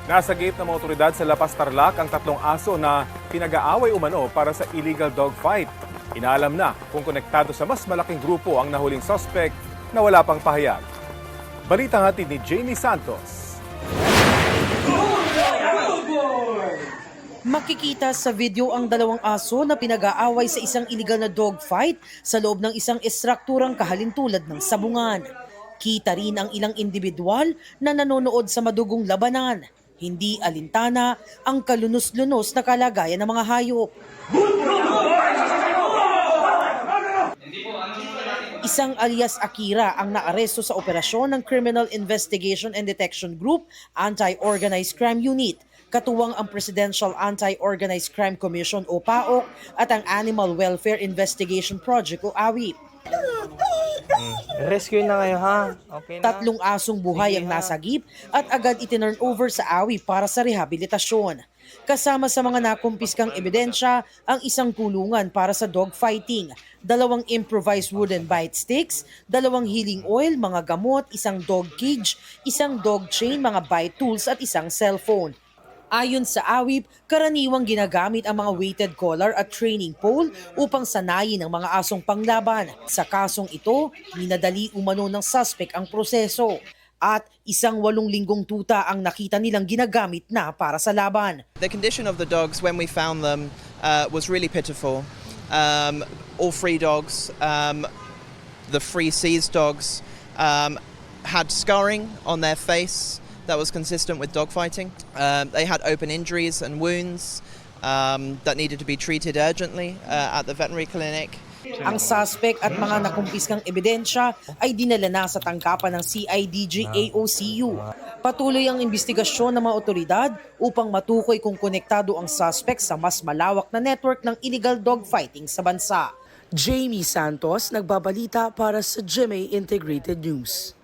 Nasa gate ng mga otoridad sa Lapas Tarlac ang tatlong aso na pinag-aaway umano para sa illegal dog fight. Inaalam na kung konektado sa mas malaking grupo ang nahuling suspect na wala pang pahayag. Balitang hatid ni Jamie Santos. Makikita sa video ang dalawang aso na pinag-aaway sa isang illegal na dog fight sa loob ng isang estrukturang kahalintulad ng sabungan. Kita rin ang ilang individual na nanonood sa madugong labanan. Hindi alintana ang kalunos-lunos na kalagayan ng mga hayop. Isang alias Akira ang naaresto sa operasyon ng Criminal Investigation and Detection Group Anti-Organized Crime Unit, katuwang ang Presidential Anti-Organized Crime Commission o PAOK at ang Animal Welfare Investigation Project o AWIP. Rescue na kayo, ha? Okay na? Tatlong asong buhay ang nasagip at agad itinurn over sa AWIP para sa rehabilitasyon. Kasama sa mga nakumpiskang ebidensya ang isang kulungan para sa dog fighting, 2 improvised wooden bite sticks, 2 healing oil, mga gamot, isang dog cage, isang dog chain, mga bite tools at isang cellphone. Ayon sa AWIP, karaniwang ginagamit ang mga weighted collar at training pole upang sanayin ang mga asong panglaban. Sa kasong ito, minadali umano ng suspect ang proseso. At isang 8 linggong tuta ang nakita nilang ginagamit na para sa laban. The condition of the dogs when we found them was really pitiful. All 3 dogs, the 3 seized dogs, had scarring on their face that was consistent with dogfighting. They had open injuries and wounds that needed to be treated urgently at the veterinary clinic. Ang suspect at mga nakumpiskang ebidensya ay dinala na sa tanggapan ng CIDG AOCU. Patuloy ang investigasyon ng mga otoridad upang matukoy kung konektado ang suspect sa mas malawak na network ng illegal dogfighting sa bansa. Jamie Santos, nagbabalita para sa GMA Integrated News.